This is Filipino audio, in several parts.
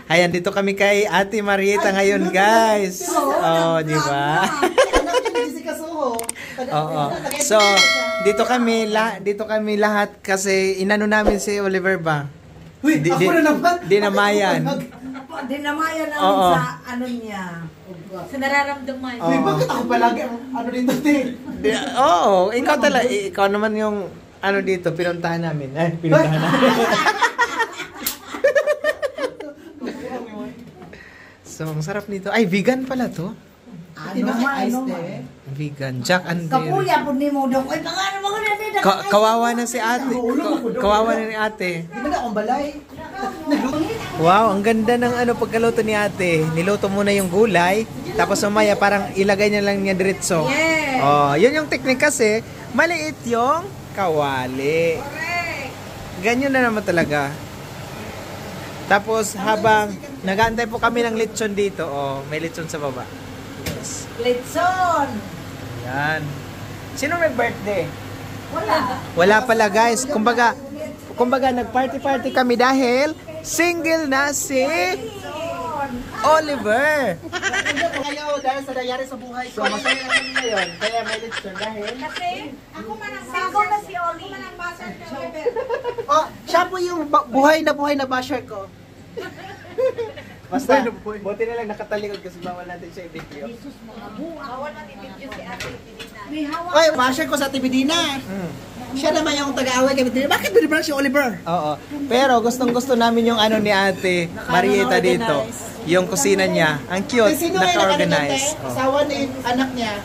Ayan, dito kami kay Ate Marieta ngayon, guys. Oh, di ba? Oo. So, dito kami lahat kasi inano namin si Oliver ba? Uy, ako na naman. Dinamayan. Dinamayan namin sa ano niya. Sa nararamdaman. Uy, bakit ako palagi ano dito, Tin? Oo, ikaw naman yung ano dito, pinuntahan namin. Pinuntahan namin. So, ang sarap nito. Ay, vegan pala to. Vegan. Jack and Dairy. Kapuya po ni mo daw. Ay, pangalan mo ko na. Kawawa na si ate. Kawawa na ni ate. Di ba na akong balay? Wow, ang ganda ng ano pagkaluto ni ate. Niluto muna yung gulay. Tapos mamaya parang ilagay niya lang niya diretso. Yes. Oh, yun yung technique kasi. Maliit yung kawali. Correct. Ganyan na naman talaga. Tapos habang nag-aantay po kami ng lechon dito, oh, may lechon sa baba. Yes. Litson. Yan. Sino may birthday? Wala. Wala pala, guys. Kumbaga nag-party-party kami dahil single na si Oliver. Kayo, dahil sa nangyari sa buhay ko. So, masaya na kami ngayon. Kaya may lechon dahil Kasi, ako man ang single na si Oli. Ako man ang basher ko. Oh, siya po yung buhay na basher ko. basta, buti na lang nakatalikod kasi bawal natin siya i-video. Bawal natin video si Ate Pilina. May hawak. Oy, basher ko sa Tibidina. Siya naman yung taga-away kay Tibidina. Bakit binibra si Oliver? Oo. Pero gustong-gusto namin yung ano ni Ate Marieta dito. Yung kusina niya. Ang cute, Sino nga naka-organize. yung asawa ni anak niya?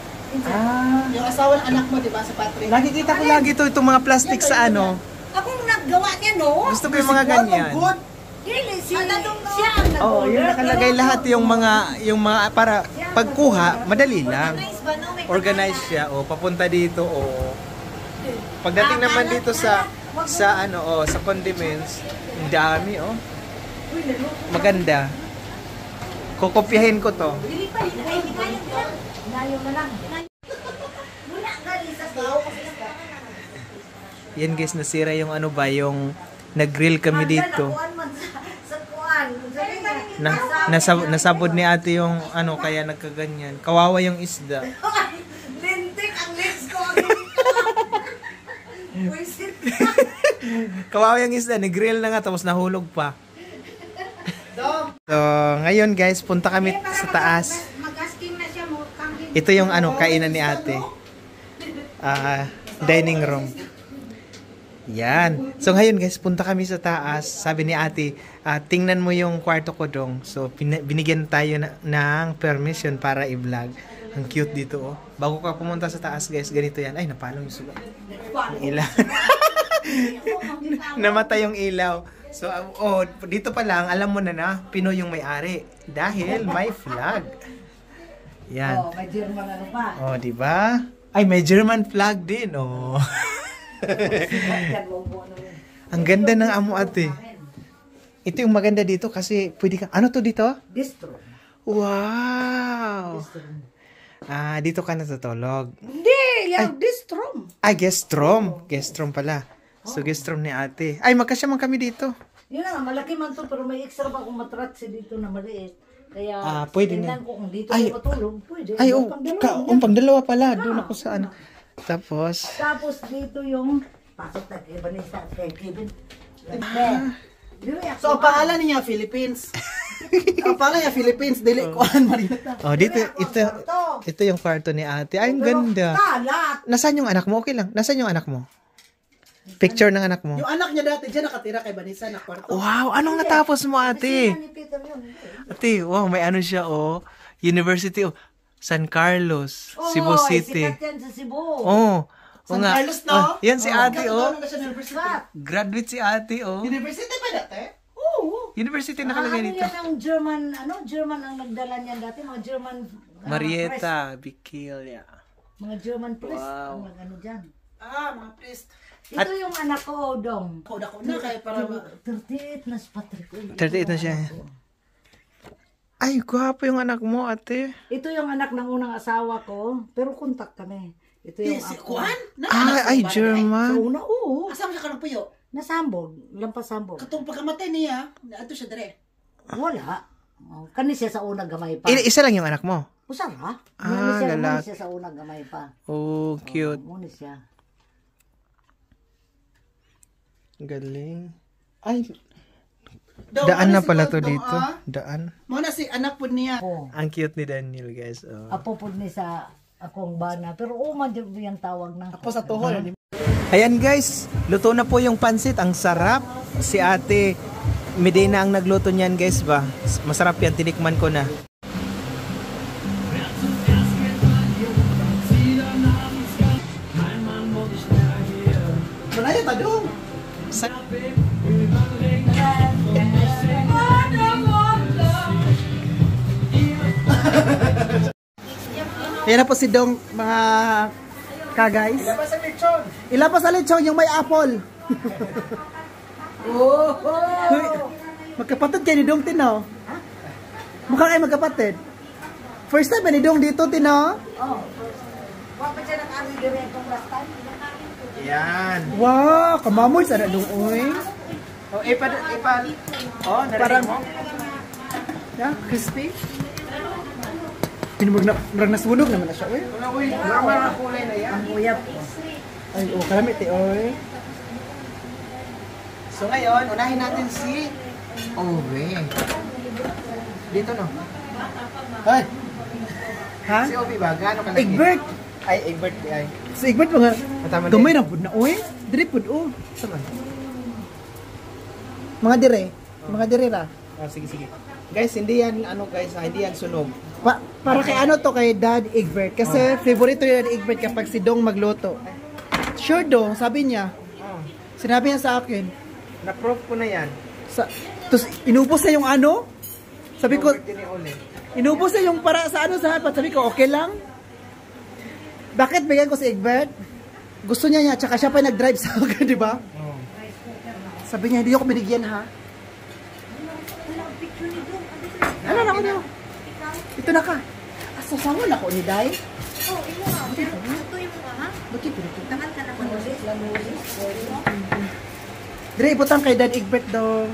Yung asawa ng anak mo, di ba, sa Patrick? Nakikita ko lagi itong mga plastic sa ano. Akong naggawa niya, no? Gusto ko yung mga ganyan. Good. Dili, siya ang nag-order. Oh, yung nakalagay lahat yung mga para pagkuha, madali lang. Organize siya, papunta dito, Pagdating naman dito sa sa condiments, ang dami, Maganda. Kokopyahin ko to. Dili pa, hindi kaya yan. Layo na lang. Muna, gali sa tao. Yan guys, nasira yung ano ba, yung nag-grill kami dito. Sa kuwan. Nasabod ni ate yung ano, kaya nagkaganyan. Kawawa yung isda. Lintik ang lips ko. Buisit. Kawawa yung isda, nag-grill na nga tapos nahulog pa. So, ngayon guys, punta kami sa taas. Mag-asking na siya mo. Ito yung ano, kainan ni ate. Dining room. Yan. So ngayon guys, punta kami sa taas. Sabi ni ate, tingnan mo yung kwarto ko dong. So binigyan tayo ng permission para i-vlog. Ang cute dito, Bago ka pumunta sa taas guys, ganito yan. Ay, napalong yung sulat. Ilaw. Namatay yung ilaw. So, dito pa lang, alam mo na Pinoy yung may-ari. Dahil may flag. Yan. May German ano pa. Di ba? Ay, may German flag din, Ang ganda ng amo ate. Ito yung maganda dito kasi pwede ka, ano to dito? Distro. Wow! Dito ka natutulog. Hindi, yung distro. Guest room. Guest room pala. So, guest room ni ate. Ay, magkasya man kami dito. Yun na nga, malaki man to, pero may extra pa akong matratsi dito na maliit. Kaya, pwede na. ko kung dito ay matulog, pwede. Ay, pang-dalawa pala. Doon ako sa ano. Tapos dito yung pasok na kay Vanessa at kay Kevin. So, ang pangalan niya, Philippines. Ang pangalan niya, Philippines. Dili, kuhan, Marieta. Dito, ito yung kwarto ni ate. Ay, ang ganda. Nasaan yung anak mo? Okay lang. Nasaan yung anak mo? Picture ng anak mo. Yung anak niya dati dyan nakatira kay Vanessa na kwarto. Wow, anong natapos mo ate? Ate, wow, may ano siya University of San Carlos, Cebu City. Sikat yan sa Cebu. San Carlos, no? Yan si ate, Graduate si ate, University pa dati? Oo. University nakalagay dito. Yan ang German ang nagdala niyan dati, mga German. Marieta, Bikil, Mga German priest Wow. ang nag-ano dyan. Mga priest. Ito yung anak ko, Dong. Ako na kaya para 38 na si Patrick. 38 na siya. Ay, gwapo yung anak mo, ate. Ito yung anak ng unang asawa ko, pero kontak kami. Ito yung Si ako. Kuan? Ay, Sa German. una, oo. Asa mo siya kanang puyo? Nasambog. Lampas sambog. Katong pagkamatay niya, ato siya dire. Wala. Oh, kani siya sa unang gamay pa. Isa lang yung anak mo. Usara. Ah, Muna lalaki. siya sa unang gamay pa. Oh, cute. Muna siya. Galing. Ay, Daw, daan ano na si pala to Kuan dito. ah? Daan. Mo na si anak po niya. Oh. Ang cute ni Daniel, guys. Oh. Apo po ni sa akong bana. Pero man yung tawag na. Apo sa tuhol. Ayan guys, luto na po yung pansit. Ang sarap. Si ate Medina ang nagluto niyan guys ba. Masarap yan, tinikman ko na. Manaya ta dong. Sa Yan na po si Dong, mga ka-guys. Ilabas sa lechon yung may apple. Hoy, magkapatid kayo ni Dong Tino. Mukhang ay magkapatid. First time ba ni Dong dito, Tino? Oh. Wapa siya nag-ari dire itong last time. Yan. Wow, kamamoy sa Dong, oy. Oh, Oh, Parang, yeah, crispy. Murag nasunog naman na siya, oy. Normal na kulay na yan. Ang uyap. Ay, oh, kalamit eh, oy. So ngayon, unahin natin si Ove. Dito no? Ay. Ha? Si Ove ba? Gaano kalaki? Egbert. Ay, Egbert. Ay. Si Egbert mga Matama din. gamay na pud na, oy. Diri pud, oh. Saan? Mga dire. Mga dire ra. Oh, sige, sige. Guys, hindi yan, ano guys, hindi yan sunog. Para kay ano to kay Dad Egbert kasi favorito ni Dad Egbert kapag si Dong magluto. Sure Dong, sabi niya. Oh, Sinabi niya sa akin. na-proof ko na yan. Tapos inubos na yung ano? Sabi ko, Yogurt din ni Ole. inubos na yung para sa ano sa hapon. Sabi ko, okay lang. Bakit bigyan ko si Egbert? Gusto niya tsaka siya pa yung nag-drive sa akin, di ba? Oh. Sabi niya, hindi ako binigyan ha. Ano na ako niyo? Ito na ka. Asasawa na ko ni Day. Oh, imo nga. Pero ito yung mga ha? Bakit pinito? Takan ka naman ulit. Dire, ibutang kay Dad Egbert daw.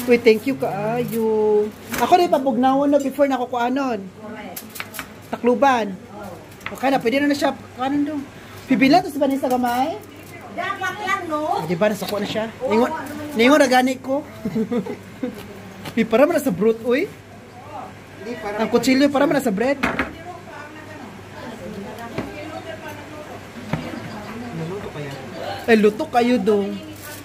Uy, thank you kaayo. Ako na ipabugnawon na before na ako kuanon. Takluban. Okay na, pwede na siya. Kanon daw. Pibila to sa banis sa gamay. Dapat lang, no? Di ba, nasa ko na siya. Ningon na gani ko. Para man na sa brute, uy. Hindi, parang Ang kutsilyo, para man na sa bread. naluto pa yan. Ay, luto kayo dong.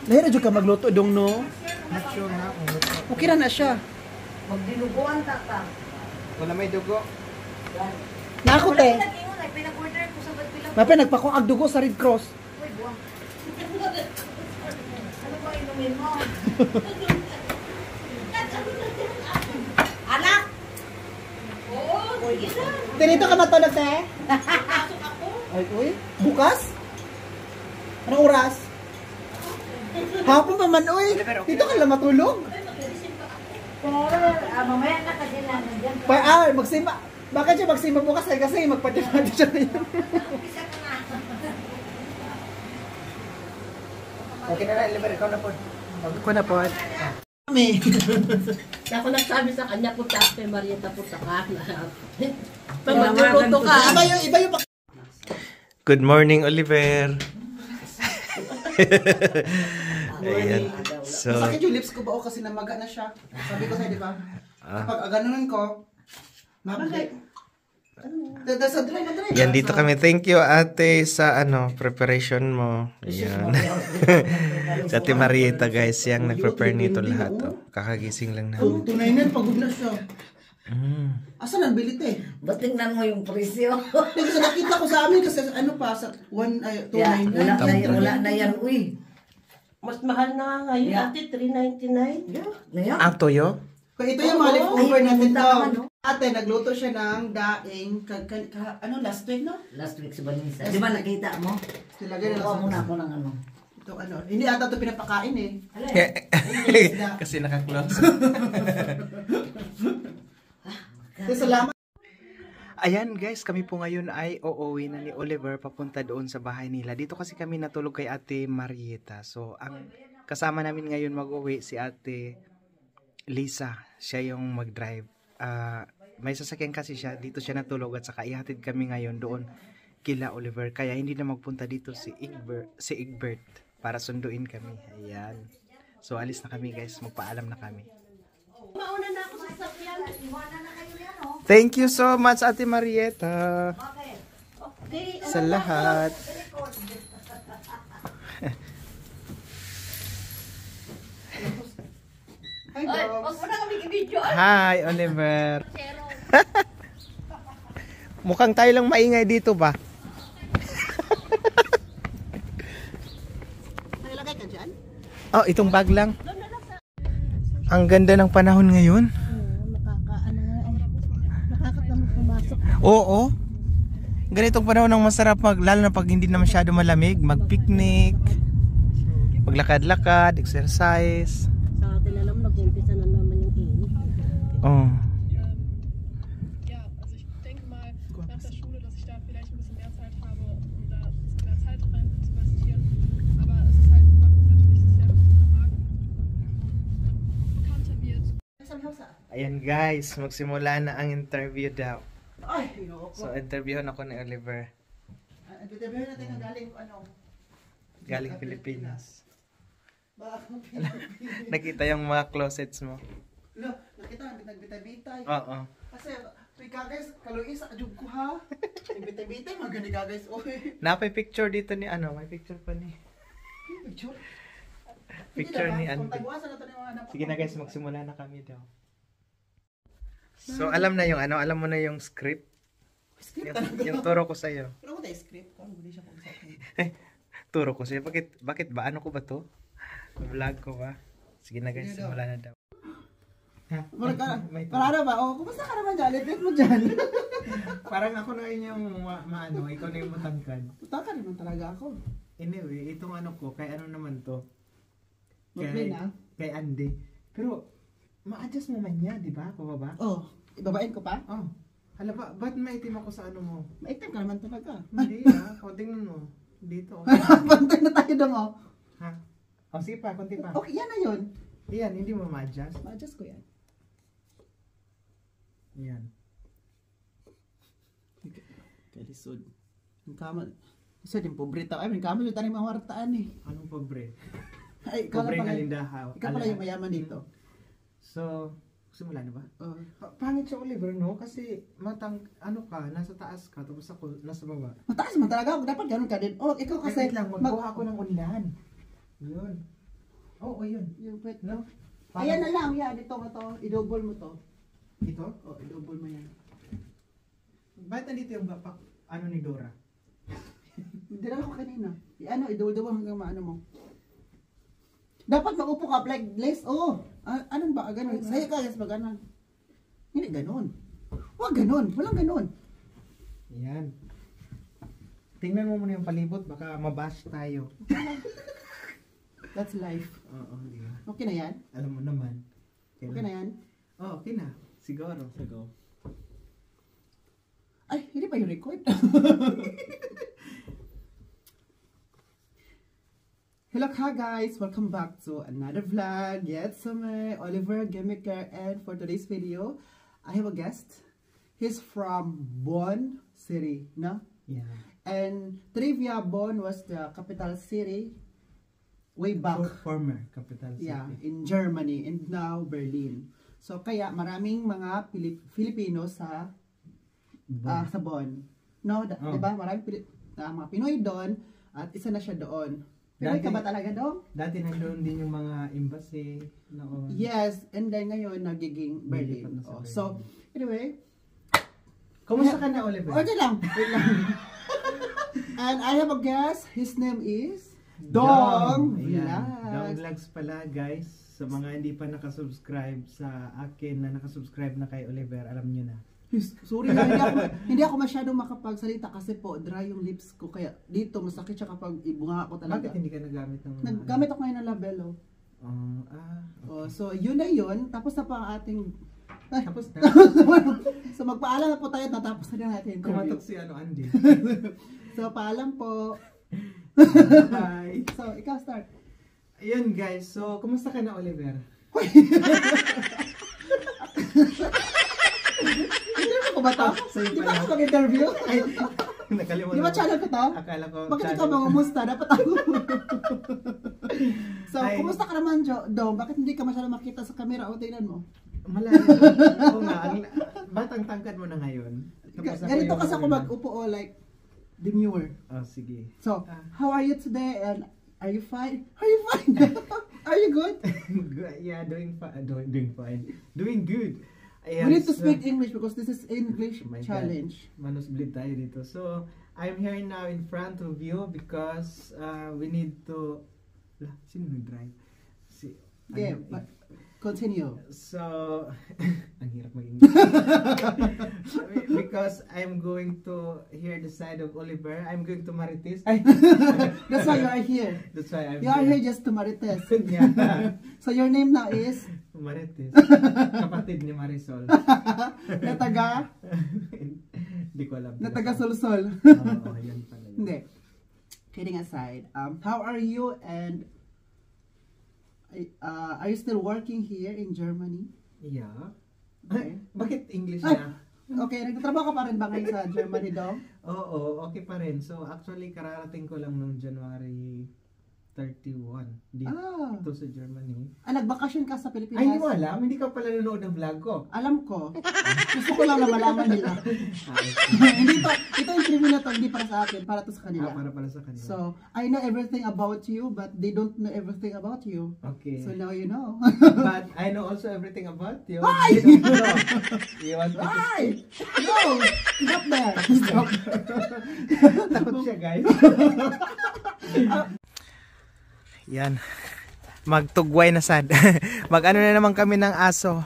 Nahira dyan ka magluto dong, no? Not sure na kung luto. Okay na na siya. Magdinuguan ta ka. Wala may dugo. Nako, te. Nag-ingon, ay pinag-order ko sa Badbilang. Mapay, nagpakuag dugo sa Red Cross. Uy, buwang. Ano ba inumin mo? Anak! Oo, sige na. Tinito ka matulog, te? Pasok ako. Ay, uy. Bukas? Anong oras? Hapon pa man, uy. Dito ka lang matulog. Mamaya na kasi na nandiyan. Magsimba. Bakit siya magsimba bukas? Kasi magpati-pati siya na yun. Okay na lang, liver, ikaw na po. Ako na po. Kami. Ako nagsabi sa kanya, punta kay Marieta, punta ka. Pag magluluto ka. Iba yung Good morning, Oliver. Ayan. So, masakit yung lips ko ba o kasi namaga na siya. Sabi ko sa'yo, di ba? Kapag gano'n ko, mabalik. Sa dry na dry. yan dito kami. Thank you ate sa preparation mo. Ayan. Sa Ate Marieta guys, yung nag-prepare nito lahat. Oh. Kakagising lang na. Tunay na, pagod na siya. Asa nang bilit eh? Ba't tingnan mo yung presyo? Kasi nakita ko sa amin kasi ano pa, sa 299. Wala na yan, uy. Mas mahal na nga ngayon, Yeah. ate, $3.99. Ngayon? Ang toyo? Kaya ito yung mga leftover Ay, natin pumunta to. ka, no? Ate, nagluto siya ng daing, last week, no? Last week si Vanessa. Di ba nakita mo? Nilagay na Kuha sa muna ako ng ano. ito, hindi ata ito pinapakain eh. Kasi naka-close. So, salamat. Ayan guys, kami po ngayon ay uuwi na ni Oliver papunta doon sa bahay nila. Dito kasi kami natulog kay Ate Marieta. So, ang kasama namin ngayon mag-uwi si Ate Lisa. Siya yung mag-drive. May sasakyan kasi siya. Dito siya natulog at saka ihatid kami ngayon doon kila Oliver. Kaya hindi na magpunta dito si Egbert para sunduin kami. Ayan. So, alis na kami guys. Magpaalam na kami. Mauna na ako sa sakyan. Iwanan na kayo yan, oh. Thank you so much Ate Marieta. Bakit? Okay. Sa lahat. Hi, Ay, dogs. wag mo na kami i-video. Hi Oliver. Mukhang tayo lang maingay dito ba? Nalagay ka dyan? Oh, itong bag lang. Ang ganda ng panahon ngayon. Nakakatamad pumasok. Oo. Ganitong panahon ang masarap lalo na pag hindi na masyado malamig, mag-picnic, maglakad-lakad, exercise. Sa atin alam, nag-umpisa na naman yung init. Oh. Ja, also ich denke mal nach der Schule, dass ich da vielleicht ein bisschen mehr Zeit habe, um da ein bisschen mehr Zeit rein zu investieren. Aber es ist halt immer gut, natürlich sich selber zu vermarkten und bekannter wird. Ayan guys, magsimula na ang interview daw. Ay, ginoo ko. So, interviewin ako ni Oliver. Interviewin natin ang galing, Galing Pilipinas. Bakit Nakita yung mga closets mo. Lo, nakita, nagbitay-bitay. Oo. Kasi, guys, kaluis, adjug ko ha. Nagbitay-bitay, magani ka guys. Oy, Napay picture dito ni may picture pa ni. picture. Picture ni Kung Auntie. tagwasan na to ni mga anak. Sige na guys, magsimula na kami daw. So, alam na yung alam mo na yung script. Script Yung turo ko sa'yo. Pero ko tayo script ko, hindi siya kung saan. Turo ko sa'yo. Bakit ba? Ano ko ba to? Vlog ko ba? Sige na guys, simula na daw. Ha? Para ba? Oh, kumusta ka naman dyan? Lipit mo dyan. Parang ako na yung ikaw na yung matangkad. Tutaka naman talaga ako. Anyway, itong ano ko, kay ano naman to? Brooklyn, ah? Kay Andy. Pero, ma-adjust mo man niya, di ba? Pababa? Oh, ibabain ko pa? Oh. Hala ba, ba't maitim ako sa ano mo? Maitim ka naman talaga. Hindi o tingnan mo. Dito. Pantay na tayo dong, oh. Ha? O sige pa, konti pa. Okay, yan na yun. Yan, hindi mo ma-adjust. Ma-adjust ko yan. Yan. Kalisod. Ang kama. Isa din pobre tao. Ay, ang kama yung tanim ang wartaan eh. Anong pobre? Ay, ikaw Pobre pala. kalindahaw. Ikaw pala yung mayaman dito. So, simula na ba? Oh. Pangit siya Oliver, no? Kasi ano ka, nasa taas ka, tapos ako nasa baba. Mataas man talaga ako. Dapat ganun ka din. Oh, ikaw kasi. Kasi lang, magkuha ako ng unlan. Yun. Oo, yun. Yung wait. No? Ayan na lang. Yan, ito mo to. I-double mo to. Ito? Oh, i-double mo yan. Bakit nandito yung bapak, ano ni Dora? Dinala ko kanina. Ano, i-double hanggang maano mo. Dapat mag-upo ka like this. Oh, anong ba? Ganun. Sa'yo ka, yes, mag-anan. Hindi ganun. Huwag ganun. Walang ganun. Yan. Tingnan mo muna yung palibot, baka mabash tayo. That's life. Oo, di ba? Okay na yan? Alam mo naman. Okay na yan? Oo, okay na. Siguro. Ay, hindi pa yung record. Hello ka guys! Welcome back to another vlog. Yes, so may Oliver Gemiker, and for today's video, I have a guest. He's from Bonn City, no? Yeah. And trivia, Bonn was the capital city way back. Former capital city. Yeah, in Germany, and now Berlin. So kaya maraming mga Filipino sa sa Bonn. No, Oh. 'di ba? Maraming mga Pinoy doon at isa na siya doon. Pinoy ka ba talaga doon? Dati nandoon din yung mga embassy noon. Yes, and then ngayon nagiging Nilipat Berlin. na sa Oh, Berlin. so anyway, Kumusta ka na, Oliver? okay lang. Wait lang. And I have a guest. His name is Dong Ayan. Dong Vlogs. Vlogs pala, guys. Sa mga hindi pa nakasubscribe sa akin na nakasubscribe na kay Oliver, alam nyo na. Sorry na, hindi ako masyadong makapagsalita kasi po dry yung lips ko, kaya dito masakit siya kapag ibunga ako talaga. Bakit hindi ka nagamit ng... Naggamit ako ngayon ng labelo. Okay. Oh, so yun na yun. Tapos na pa ang ating Tapos na. So magpaalam na po tayo, natapos na natin. Kumatok si Andy. So paalam po. Bye. So ikaw start. Ayun guys, so kumusta ka na, Oliver? Hindi ko ba ito? Sa'yo Di pala. ba ako mag-interview? Ay, nakalimutan. Di ba channel ko to? Akala ko. Bakit ikaw mangumusta? Dapat ako. So, Ay. kumusta ka naman, Dong? Bakit hindi ka masyado makita sa camera? O, tingnan mo. Malayo. Oo nga, batang tangkad mo na ngayon. Tapos Ganito yung kasi ako una. mag-upo o like demure. Oh, sige. So, how are you today? And are you fine? Are you fine? Are you good? Yeah, doing fine. Doing fine. Doing good. Ayan, We need to so- speak English because this is English Oh my challenge. God. Manusblit tayo dito. So, I'm here now in front of you because we need to... Sino nag-drive? Si... Okay, but continue. So, ang hirap mag-English. Because I'm going to hear the side of Oliver. I'm going to Marites. Ay, That's why you are here. that's why I'm You are here just to marites. Yeah. So your name now is Marites. Kapatid ni Marisol. Nataga? Hindi ko alam. Nataga Solsol. Oo, yan pala yun. Hindi. Kidding aside, how are you and are you still working here in Germany? Yeah. Okay. Bakit English Ay! na? Okay, nagtatrabaho ka pa rin ba ngayon sa Germany, Dong? Oo, okay pa rin. So, actually, kararating ko lang nung January 31. Dito sa Germany. Nagbakasyon ka sa Pilipinas? Ay, hindi mo alam? Hindi ka pala nanonood ng vlog ko. Alam ko. Gusto ko lang na malaman nila. Hindi to, ito interview na to, hindi para sa akin, para to sa kanila. Para pala sa kanila. So, I know everything about you, but they don't know everything about you. Okay. So now you know. But I know also everything about you. Ay! You don't know. You want me to... Ay! No! Stop there! Stop. Takot siya, guys. Yan. Magtugway na sad. Mag-ano na naman kami ng aso.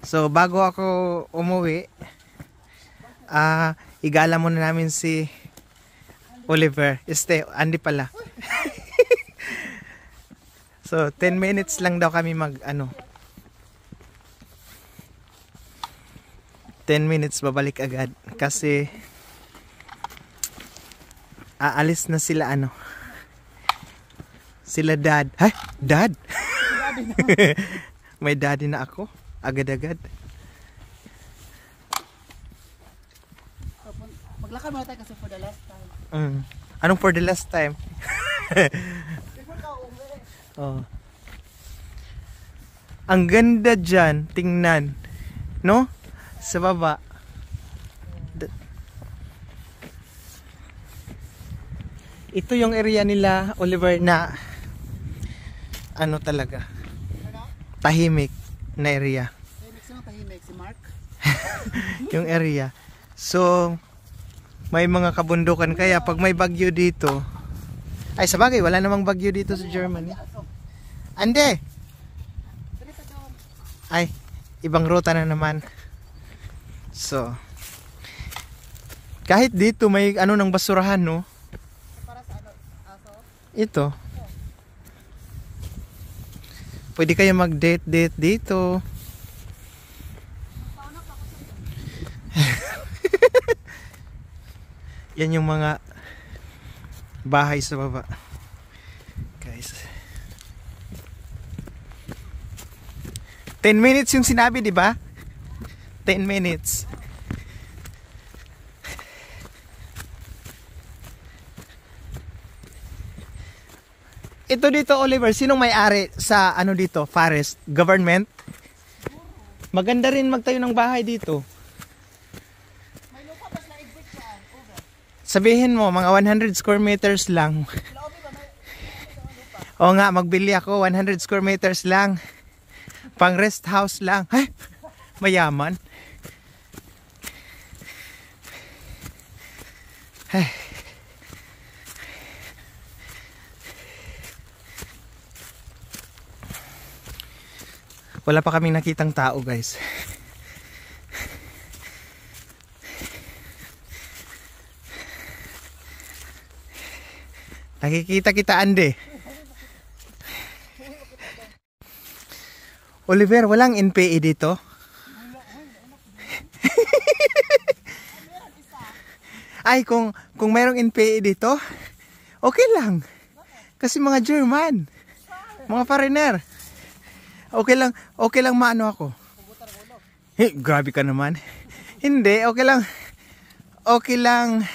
So, bago ako umuwi, igala muna namin si Oliver. Andy pala. So, 10 minutes lang daw kami 10 minutes babalik agad. Kasi, aalis na sila sila dad. Hay, dad? May daddy na ako. Agad-agad. Maglakad muna tayo kasi for the last time. Anong for the last time? Oh. Ang ganda dyan. Tingnan. No? Sa baba. Ito yung area nila, Oliver, na talaga, tahimik na area. Tahimik si Mark. Yung area. So, may mga kabundukan, kaya pag may bagyo dito, ay sa bagay, wala namang bagyo dito sa Germany. Ande! Ay, ibang ruta na naman. So, kahit dito may ng basurahan, no? Ito. Pwede kayo mag-date dito. Yan yung mga bahay sa baba. Guys. 10 minutes yung sinabi, di ba? 10 minutes. Ito dito, Oliver, sinong may-ari sa dito, forest? Government? Maganda rin magtayo ng bahay dito. Sabihin mo, mga 100 square meters lang. O nga, magbili ako, 100 square meters lang. Pang rest house lang. Ay, mayaman. Ay. Wala pa kaming nakitang tao, guys. Nakikita kita, Ande. Oliver, walang NPE dito? Ay, kung mayroong NPA dito, okay lang. Kasi mga German, mga foreigner. Okay lang maano ako. Grabe ka naman. Hindi, okay lang. Okay lang,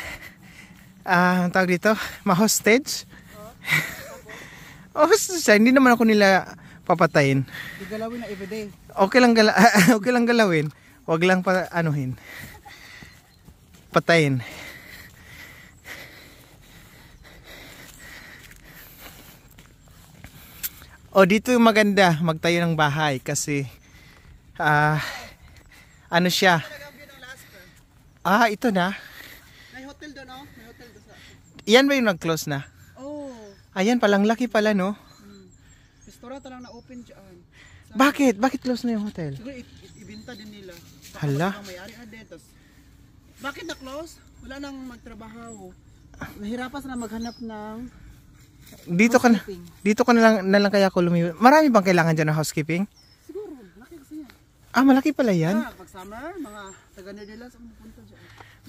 ang tawag dito, ma-hostage. Siya, hindi naman ako nila papatayin. Galawin na everyday. Okay lang galawin. Wag lang anuhin. Patayin. Dito maganda magtayo ng bahay kasi ano siya? Ito na. May hotel doon, oh. May hotel doon sa... Yan ba yung nag-close na? Oh. Ayan, palang laki pala, no? Restaurant lang na open dyan. Bakit? Bakit close na yung hotel? Siguro ibenta din nila. Hala. May-ari na din. Bakit na-close? Wala nang magtrabaho. Nahirapan sila maghanap ng housekeeping. Dito ka na lang kaya ako lumipat. Marami bang kailangan dyan ng housekeeping? Siguro, laki kasi yan. Malaki pala yan? Pag summer, mga taga-Nederlands ang pupunta dyan.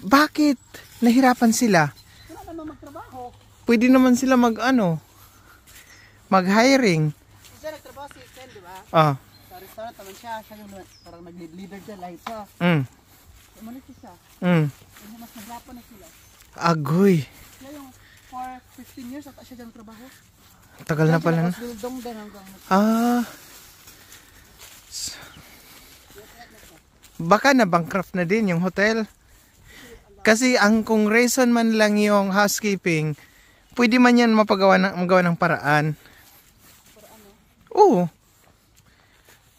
Bakit? Nahirapan sila? Wala naman magtrabaho. Pwede naman sila mag-hiring. Siya nagtrabaho si Ken, di ba? Sa restaurant naman siya. Siya yung parang nag-leader dyan. Lahat siya. Umalit siya. Kasi mas naghirapan na sila. Agoy. Siya yung for 15 years at siya dyan trabaho. Tagal na pala na. Bildong din hanggang Baka na bankrupt na din yung hotel. Kasi kung reason man lang yung housekeeping, pwede man yan magawa ng paraan. Oo.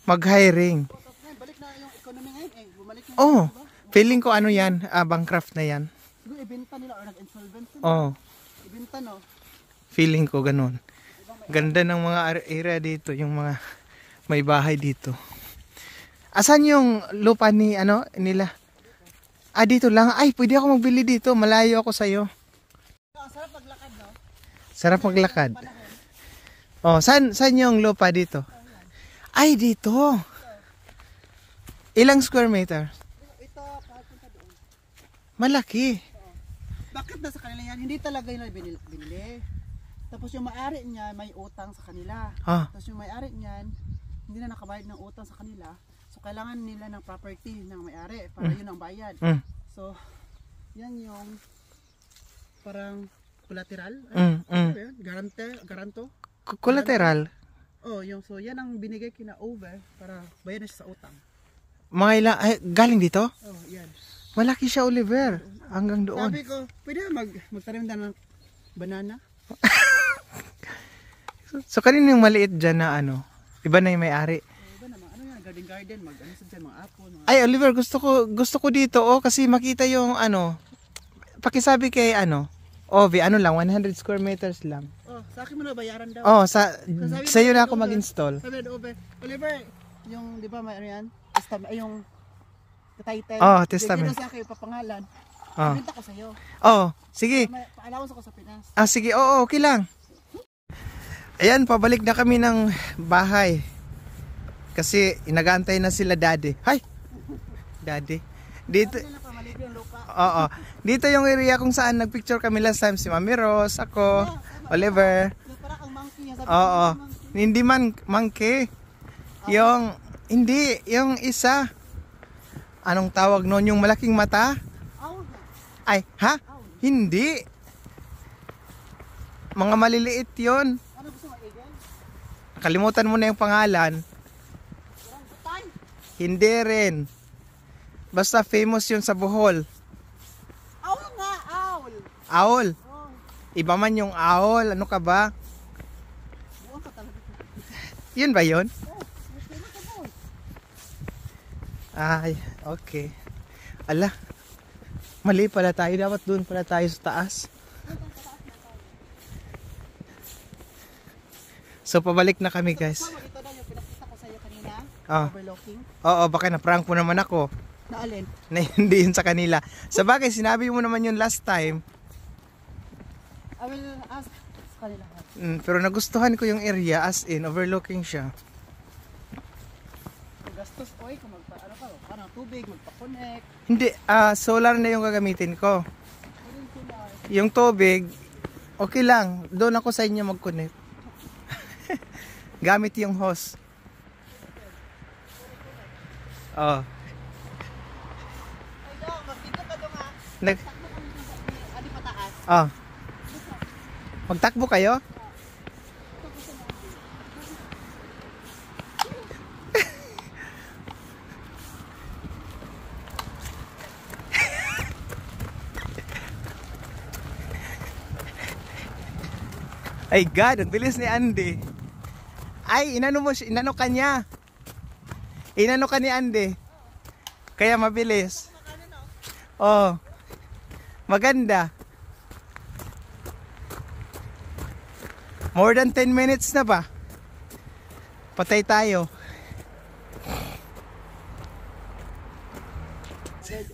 Mag-hiring. balik na yung economy ngayon. Bumalik na Feeling ko yan, bankrupt na yan. siguro ibenta nila or nag-insolvency. Ibenta, no? Feeling ko ganun. Ganda ng mga area dito, yung mga may bahay dito. Asan yung lupa nila? Dito lang. Ay, pwede ako magbili dito. Malayo ako sa'yo. Sarap maglakad, no? Sarap maglakad. Saan yung lupa dito? Ay, dito. Ilang square meter? Ito, papunta doon. Malaki. Bakit nasa kanila yan? Hindi talaga yun binili. Tapos yung may-ari niya may utang sa kanila. Tapos yung may-ari niyan hindi na nakabayad ng utang sa kanila. So kailangan nila ng property ng may-ari para yun ang bayad. So yan yung parang collateral. Garanto. Collateral. So yan ang binigay kina Over para bayad na siya sa utang. Mga ilang, galing dito? Yan. Malaki siya, Oliver. Hanggang doon. Sabi ko, pwede magtanim na ng banana? So kanino yung maliit dyan na iba na yung may-ari? Iba naman, garden, mga apple. Ay, Oliver, gusto ko dito, kasi makita yung pakisabi kay Ovi, lang, 100 square meters lang. Sa akin mo na bayaran daw. Sa'yo na ako mag-install. Sabi na Oliver, yung, di ba, may yan? Yung title. Testament. Yung sa akin, papangalan. Pinta ko sa'yo. Sige. Pa-allowance ako sa Pinas. Sige, okay lang. Ayan, pabalik na kami ng bahay. Kasi inagantay na sila daddy. Hi! Daddy. Dito. Dito yung area kung saan nagpicture kami last time. Si Mami Rose, ako, Oliver. Parang ang monkey. Hindi man monkey. Hindi, yung isa. Anong tawag noon? Yung malaking mata? Ay, Hindi. Mga maliliit yon. Ano gusto mo, eagle? Kalimutan mo na yung pangalan. Hindi rin. Basta famous yun sa Bohol. Owl nga, owl. Owl. Iba man yung owl. Ano ka ba? Buwan ka talaga. Yun ba yun? Ay, okay. Ala. Mali pala tayo. Dapat doon pala tayo sa taas. So, pabalik na kami, guys. Ito daw yung pinakita ko sa'yo kanina. Ah. Overlooking. Oo, baka na-prank mo naman ako. Naalin? Na hindi yun sa kanila. Sa bagay, sinabi mo naman yun last time. I will ask sa kanila. Pero nagustuhan ko yung area as in, overlooking siya. Gastos, oy, kung magpa-ano ka, parang tubig, magpa-connect. Hindi, solar na yung gagamitin ko. Pwede Yung tubig, okay lang. Doon ako sa inyo mag-connect. Gamit yung hose. Oh. Nag... Oh. Magtakbo kayo? Ay God, ang bilis ni Andy. Ay, inano ka niya. Inano ka ni Andy. Kaya mabilis. Oh. Maganda. More than 10 minutes na ba? Patay tayo.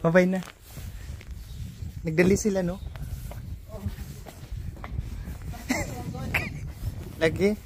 Babay na. Nagdali sila, no? Lagi.